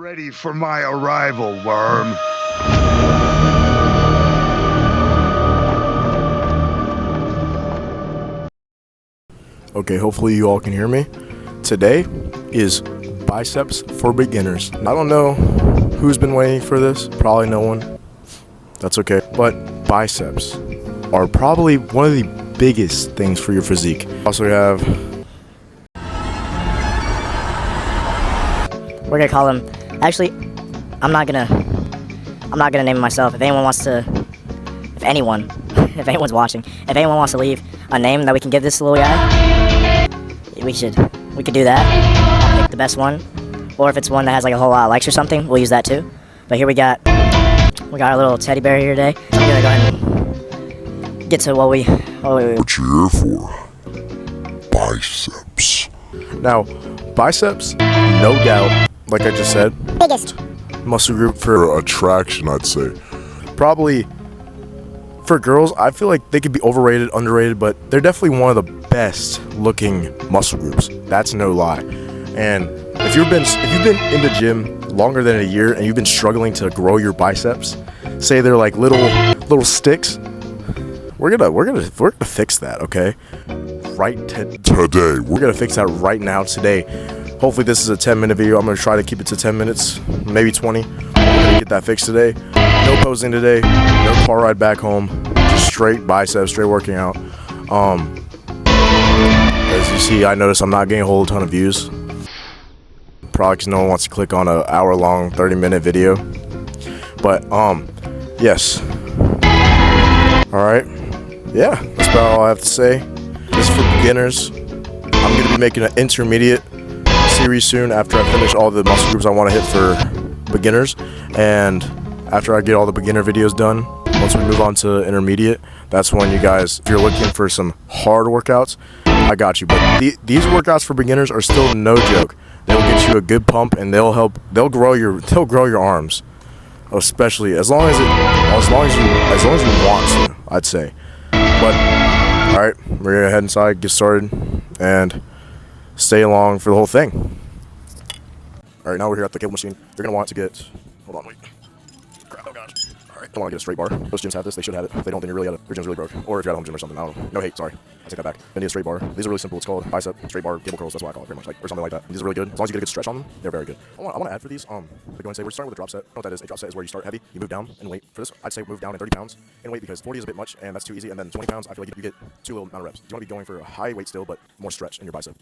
ready for my arrival, worm. Okay, hopefully you all can hear me. Today is Biceps for beginners. I don't know who's been waiting for this, probably no one. That's okay. But biceps are probably one of the biggest things for your physique. Also have, we're gonna call him, actually, I'm not gonna name him myself. If anyone's watching, if anyone wants to leave a name that we can give this little guy, we could do that. I'll pick the best one, or if it's one that has like a whole lot of likes or something, we'll use that too. But here we got our little teddy bear here today. So I'm gonna go ahead and get to what you're here for. Biceps. now, biceps, no doubt, like I just said, biggest muscle group for attraction, I'd say. probably for girls. I feel like they could be overrated, underrated, but they're definitely one of the best looking muscle groups. That's no lie. And if you've been in the gym longer than a year and you've been struggling to grow your biceps, say they're like little sticks, we're gonna fix that, okay? Today. We're gonna fix that right now today. Hopefully this is a 10-minute video. I'm gonna try to keep it to 10 minutes, maybe 20. We're gonna get that fixed today. No posing today, no car ride back home, just straight biceps, straight working out. As you see, I notice I'm not getting a whole ton of views. Probably because no one wants to click on an hour-long, 30-minute video. But, yes. Alright. Yeah, that's about all I have to say. This is for beginners. I'm going to be making an intermediate series soon after I finish all the muscle groups I want to hit for beginners. And after I get all the beginner videos done, once we move on to intermediate, that's when you guys, if you're looking for some hard workouts, I got you. But these workouts for beginners are still no joke. They'll get you a good pump and they'll grow your arms, especially as long as you want to, I'd say. But all right, we're gonna head inside, get started, and stay along for the whole thing. All right, now we're here at the cable machine. You're gonna want to get. Hold on, wait. Crap, oh gosh. All right, don't want to get a straight bar. Most gyms have this. They should have it. If they don't, then your gym's really broke. Or if you're at a home gym or something. I don't know. No hate, sorry. I take that back. Then need a straight bar. These are really simple. It's called bicep, straight bar, cable curls. That's what I call it, pretty much, like, or something like that. These are really good. As long as you get a good stretch on them, they're very good. I want to add for these. Go and say we're starting with a drop set. You know what that is? A drop set is where you start heavy, you move down and weight. For this, I'd say move down in 30 pounds and weight because 40 is a bit much and that's too easy. And then 20 pounds, I feel like you get too little amount of reps. You want to be going for a high weight still, but more stretch in your bicep.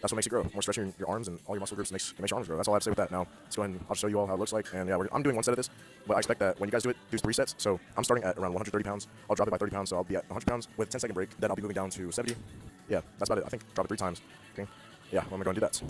That's what makes it grow. More stretch in your arms and all your muscle groups makes your arms grow. That's all I have to say with that. Now, let's go ahead and I'll show you all how it looks like. And yeah, I'm doing one set of this, but I expect that when you guys do it, do 3 sets. So I'm starting at around 130 pounds. I'll drop it by 30 pounds, so I'll be at 100 pounds with 10-second break. Then I'll be moving down to 70. Yeah, that's about it. I think drop it 3 times. Okay. Yeah, I'm gonna go and do that.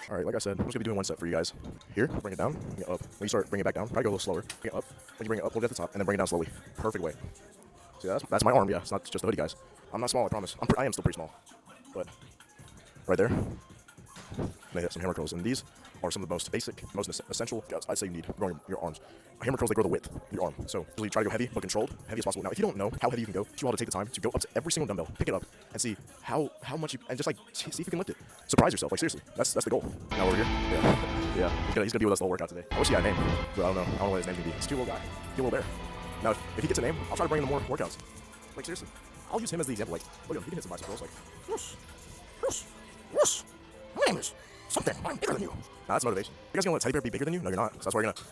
All right, like I said, I'm just gonna be doing one set for you guys. Here, bring it down, bring it up. When you start, bring it back down. Probably go a little slower. Bring it up. When you bring it up, hold it at the top, and then bring it down slowly. Perfect way. See, that's my arm. Yeah, it's not just the hoodie, guys. I'm not small, I promise. I am still pretty small, but right there. They hit some hammer curls, and these are some of the most basic, most essential guys I'd say you need growing your arms. Hammer curls, they grow the width of your arm. So usually try to go heavy, but controlled, heavy as possible. Now, if you don't know how heavy you can go, you want to take the time to go up to every single dumbbell, pick it up, and see how much you, and just like see if you can lift it. Surprise yourself, like seriously. That's the goal. Now over here, yeah. He's gonna be with us the whole workout today. I wish he had a name, but I don't know what his name can be. He's a cute little guy, cute little bear. Now, if he gets a name, I'll try to bring him more workouts. Like seriously, I'll use him as the example. Like, look at him, he can hit some bicep curls. Like, whoosh. My name is something. I'm bigger than you. Now that's motivation. You guys gonna let teddy bear be bigger than you? No, you're not. So that's why you're gonna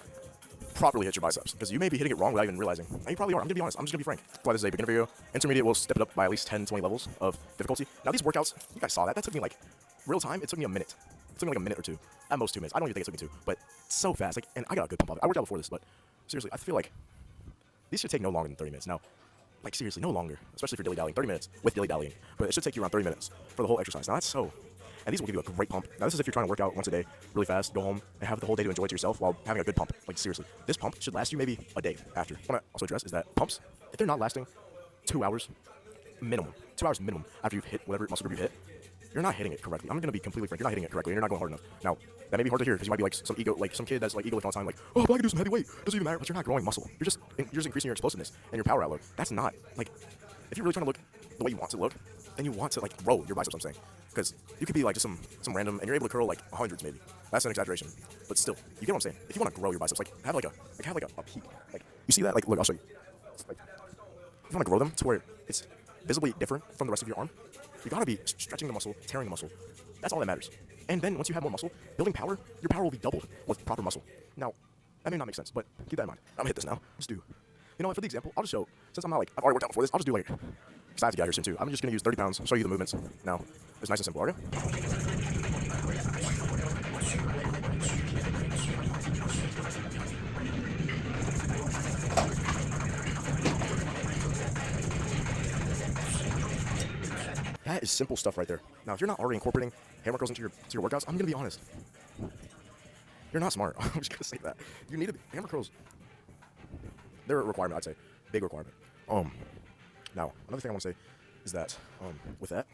properly hit your biceps because you may be hitting it wrong without even realizing. And you probably are. I'm gonna be honest. I'm just gonna be frank. That's why this is a beginner video. Intermediate, we'll step it up by at least 10, 20 levels of difficulty. Now these workouts, you guys saw that. That took me like real time. It took me a minute. It took me like a minute or 2. At most 2 minutes. I don't even think it took me 2, but so fast. Like, and I got a good pump of it. I worked out before this, but seriously, I feel like these should take no longer than 30 minutes. Now, like seriously, no longer, especially for dilly-dallying. 30 minutes with dilly-dallying, but it should take you around 30 minutes for the whole exercise. Now that's so. And these will give you a great pump. Now this is if you're trying to work out once a day, really fast, go home, and have the whole day to enjoy it to yourself while having a good pump. Like seriously, this pump should last you maybe a day after. What I also address is that pumps, if they're not lasting 2 hours minimum, 2 hours minimum after you've hit whatever muscle group you hit, you're not hitting it correctly. I'm gonna be completely frank. You're not hitting it correctly. And you're not going hard enough. Now, that may be hard to hear because you might be like some ego, like some kid that's like ego lifting all the time, like, oh, but I can do some heavy weight. Doesn't even matter. But you're not growing muscle. You're just increasing your explosiveness and your power outload. That's not like, if you're really trying to look the way you want to look, then you want to like grow your biceps. I'm saying, because you could be like just some random, and you're able to curl like hundreds maybe. That's an exaggeration, but still, you get what I'm saying. If you want to grow your biceps, like have a peak. Like you see that? Like look, I'll show you. Like, if you want to grow them to where it's visibly different from the rest of your arm, you gotta be stretching the muscle, tearing the muscle. That's all that matters. And then once you have more muscle, building power, your power will be doubled with proper muscle. Now, that may not make sense, but keep that in mind. I'm gonna hit this now. Let's do. You know what? For the example, I'll just show. Since I'm not like I've already worked out before this, I'll just do like. Because I have to get out here soon too. I'm just gonna use 30 pounds. Show you the movements. Now, it's nice and simple. Okay. That is simple stuff right there. Now, if you're not already incorporating hammer curls into your workouts, I'm gonna be honest. You're not smart. I'm just gonna say that. You need to be hammer curls. They're a requirement, I'd say. Big requirement. Now, another thing I want to say is that with that,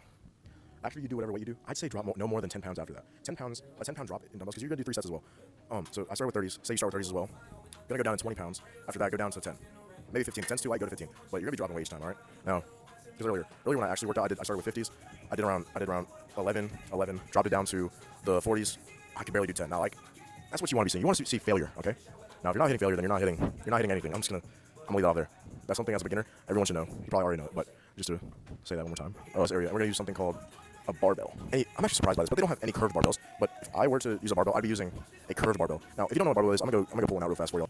after you do whatever weight you do, I'd say drop no more than 10 pounds after that. 10 pounds, a 10 pound drop in dumbbells, because you're gonna do 3 sets as well. So I start with 30s. Say you start with 30s as well. Gonna go down to 20 pounds. After that, go down to 10. Maybe 15. 10's too light, go to 15. But you're gonna be dropping weight each time, all right? Now, because earlier when I actually worked out, I started with 50s. I did around 11, dropped it down to the 40s. I could barely do 10. Now, like, that's what you want to be seeing. You want to see failure, okay? Now, if you're not hitting failure, then you're not hitting anything. I'm gonna leave that out there. That's something as a beginner everyone should know. You probably already know it, but just to say that one more time. This area, we're gonna use something called a barbell. And I'm actually surprised by this, but they don't have any curved barbells. But if I were to use a barbell, I'd be using a curved barbell. Now, if you don't know what a barbell is, I'm gonna go pull one out real fast for y'all.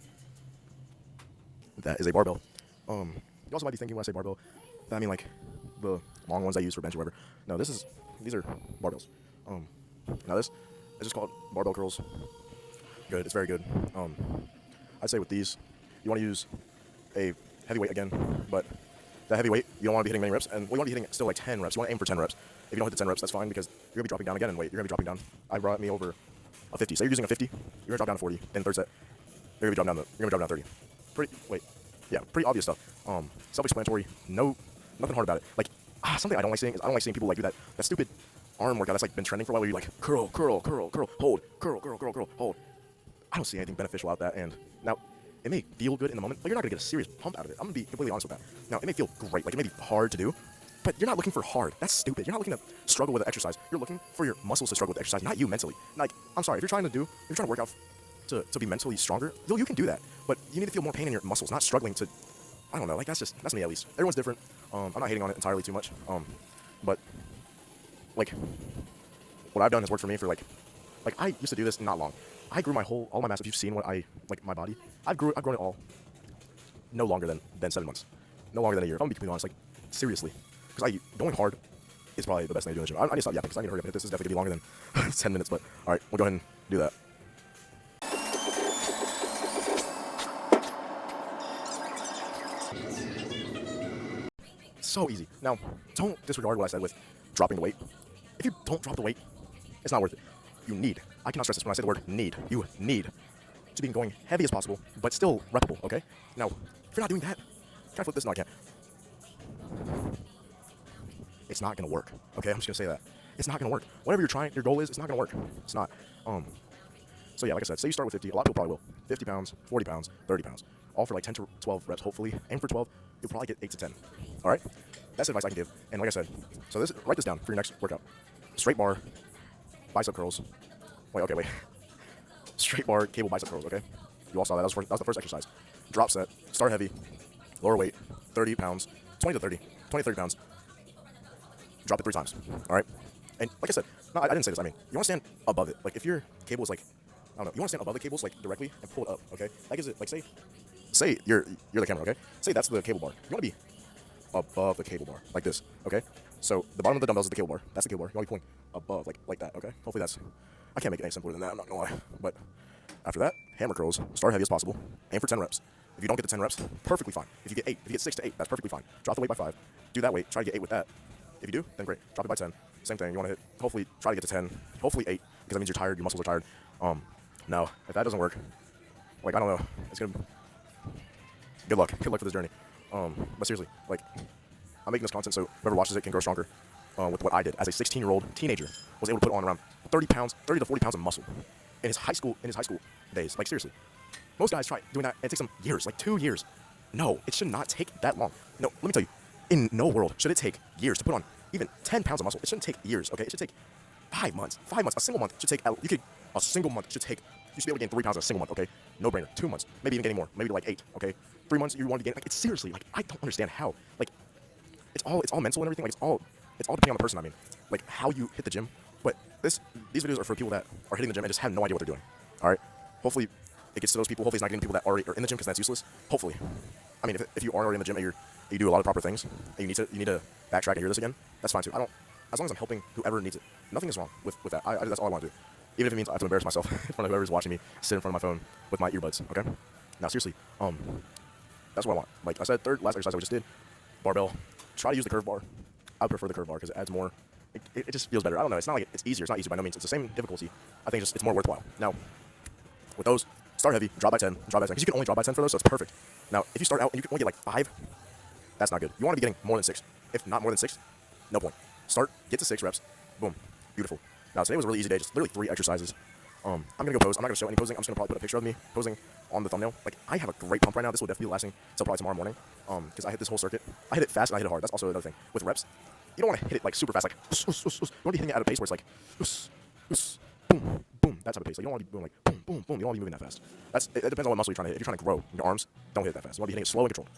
That is a barbell. You also might be thinking when I say barbell, that I mean like the long ones I use for bench or whatever. No, these are barbells. Now this is just called barbell curls. Good, it's very good. I'd say with these, you want to use a heavy weight again, but that heavy weight, you don't want to be hitting many reps, and you want to be hitting still like 10 reps. You want to aim for 10 reps. If you don't hit the 10 reps, that's fine, because you're going to be dropping down again in weight. You're going to be dropping down. I brought me over a 50. Say you're using a 50, you're going to drop down to 40. Then third set, you're going to be dropping down to 30. Pretty obvious stuff. Self-explanatory. Nothing hard about it. Like, something I don't like seeing is I don't like seeing people like do that stupid arm workout that's like been trending for a while, where you like curl, hold, curl, hold. I don't see anything beneficial out of that. And now, it may feel good in the moment, but you're not going to get a serious pump out of it. I'm going to be completely honest with that. Now, it may feel great, like it may be hard to do, but you're not looking for hard. That's stupid. You're not looking to struggle with the exercise. You're looking for your muscles to struggle with the exercise, not you mentally. Like, I'm sorry, if you're trying to work out to be mentally stronger, you can do that, but you need to feel more pain in your muscles, not struggling to, I don't know, like that's me at least. Everyone's different. I'm not hating on it entirely too much, but like what I've done has worked for me for like I used to do this not long. I grew all my mass. If you've seen what my body, I've grown it all no longer than 7 months, no longer than a year. If I'm gonna be completely honest, like seriously, because going hard is probably the best thing to do in the gym. I need to stop yapping because I need to hurry up and hit this. Is definitely gonna be longer than 10 minutes, but all right, we'll go ahead and do that. So easy. Now, don't disregard what I said with dropping the weight. If you don't drop the weight, it's not worth it. I cannot stress this when I say the word need. You need to be going heavy as possible, but still reputable, okay? Now, if you're not doing that, can I flip this? No, I can't. It's not gonna work, okay? I'm just gonna say that. It's not gonna work. Whatever you're trying, your goal is, it's not gonna work. It's not. So yeah, like I said, say you start with 50, a lot of people probably will. 50 pounds, 40 pounds, 30 pounds. All for like 10 to 12 reps, hopefully. Aim for 12, you'll probably get 8 to 10. All right? That's advice I can give. And like I said, write this down for your next workout. Straight bar, bicep curls. Wait. Straight bar, cable bicep curls, okay? You all saw that. That was the first exercise. Drop set, start heavy, lower weight, 30 pounds, 20 to 30 pounds. Drop it 3 times, all right? And like I said, no, I didn't say this. I mean, you want to stand above it. Like if your cable is like, I don't know, you want to stand above the cables like directly and pull it up, okay? That gives it, like say you're the camera, okay? Say that's the cable bar. You want to be above the cable bar, like this, okay? So the bottom of the dumbbells is the cable bar. That's the cable bar. You want to be pulling above, like that, okay? Hopefully I can't make it any simpler than that, I'm not gonna lie. But after that, hammer curls, start heavy as possible, aim for 10 reps. If you don't get the 10 reps, perfectly fine. If you get 8, if you get 6 to 8, that's perfectly fine. Drop the weight by 5, do that weight, try to get 8 with that. If you do, then great. Drop it by 10. Same thing, you want to hit, hopefully try to get to 10, hopefully 8, because that means you're tired, your muscles are tired. Now, if that doesn't work, like, I don't know, it's gonna, good luck for this journey. But seriously, like, I'm making this content so whoever watches it can grow stronger. with what I did as a 16-year-old teenager, was able to put on around 30 to 40 pounds of muscle in his high school days. Like, seriously. Most guys try doing that, and it takes them years, like 2 years. No, it should not take that long. No, let me tell you, in no world should it take years to put on even 10 pounds of muscle. It shouldn't take years, okay? It should take 5 months. 5 months. A single month should take, a single month should take, you should be able to gain 3 pounds in a single month, okay? No brainer. 2 months, maybe even getting more, maybe like 8, okay? 3 months you want to gain, like, it's seriously, like, I don't understand how. Like, it's all mental and everything. Like, it's all depending on the person, I mean. Like, how you hit the gym. But these videos are for people that are hitting the gym and just have no idea what they're doing. All right? Hopefully, it gets to those people. Hopefully, it's not getting people that already are in the gym, because that's useless. Hopefully. I mean, if you are already in the gym and you do a lot of proper things, and you need to backtrack and hear this again, that's fine too. As long as I'm helping whoever needs it, nothing is wrong with that. That's all I want to do. Even if it means I have to embarrass myself in front of whoever's watching me sit in front of my phone with my earbuds, okay? Now, seriously, that's what I want. Like I said, last exercise I just did, barbell. Try to use the curve bar. I prefer the curve bar because it adds more. It just feels better. I don't know. It's not like it's easier. It's not easy by no means. It's the same difficulty. I think it's more worthwhile. Now, with those, start heavy, drop by 10, because you can only drop by 10 for those, so it's perfect. Now, if you start out and you can only get like 5, that's not good. You want to be getting more than 6. If not more than 6, no point. Get to 6 reps. Boom. Beautiful. Now, today was a really easy day. Just literally 3 exercises. I'm going to go pose. I'm not going to show any posing. I'm just going to probably put a picture of me posing on the thumbnail. Like, I have a great pump right now. This will definitely be lasting until probably tomorrow morning. Because I hit this whole circuit. I hit it fast and I hit it hard. That's also another thing. With reps, you don't want to hit it like super fast. Like, you want to be hitting it at a pace where it's like, boom, boom. That type of pace. Like, you don't want to be doing like, boom, boom, boom. You don't want to be moving that fast. It depends on what muscle you're trying to hit. If you're trying to grow in your arms, don't hit it that fast. You want to be hitting it slow and controlled.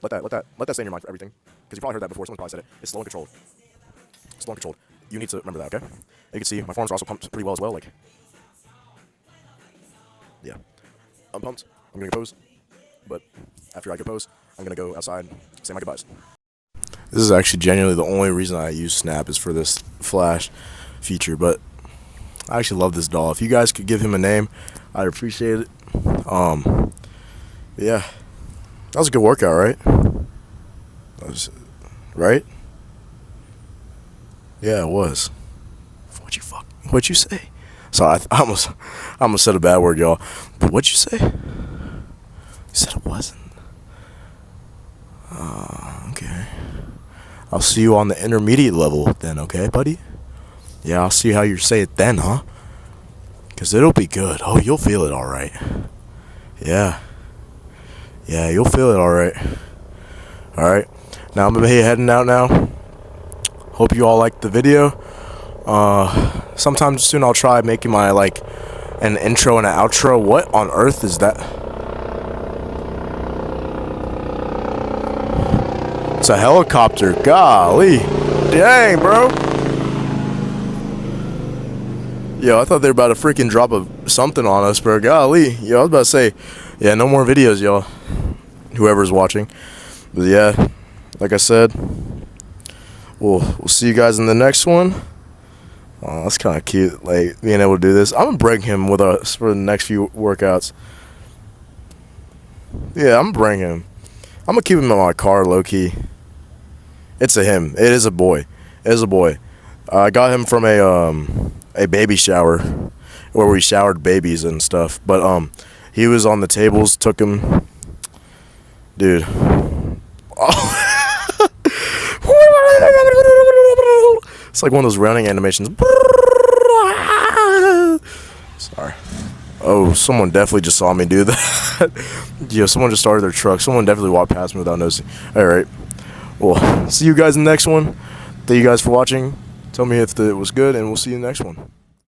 Let that stay in your mind for everything. Because you probably heard that before. Someone probably said it. It's slow and controlled. Slow and controlled. You need to remember that, okay? And you can see my forearms are also pumped pretty well as well. Like, yeah. I'm pumped. I'm going to pose. But after I go pose, I'm going to go outside, say my goodbyes. This is actually genuinely the only reason I use Snap is for this flash feature. But I actually love this doll. If you guys could give him a name, I'd appreciate it. Yeah. That was a good workout, right? Right? Yeah, it was. What'd you say? Sorry, I almost said a bad word, y'all. But what'd you say? You said it wasn't. Okay. I'll see you on the intermediate level then, okay, buddy? Yeah, I'll see how you say it then, huh? Because it'll be good. Oh, you'll feel it all right. Yeah. Yeah, you'll feel it all right. All right. Now I'm going to be heading out now. Hope you all liked the video. Sometime soon I'll try making my, like, an intro and an outro. What on earth is that? It's a helicopter. Golly. Dang, bro. Yo, I thought they were about to freaking drop something on us, bro. Golly. Yo, I was about to say, yeah, no more videos, y'all. Whoever's watching. But yeah, like I said, we'll see you guys in the next one. Oh, that's kind of cute, like, being able to do this. I'm going to bring him with us for the next few workouts. Yeah, I'm going to bring him. I'm going to keep him in my car, low-key. It's a him. It is a boy. It is a boy. I got him from a baby shower where we showered babies and stuff. But he was on the tables, took him. Dude. Oh. It's like one of those running animations. Sorry. Oh, someone definitely just saw me do that. Yeah, someone just started their truck. Someone definitely walked past me without noticing. Alright. Well, see you guys in the next one. Thank you guys for watching. Tell me if it was good, and we'll see you in the next one.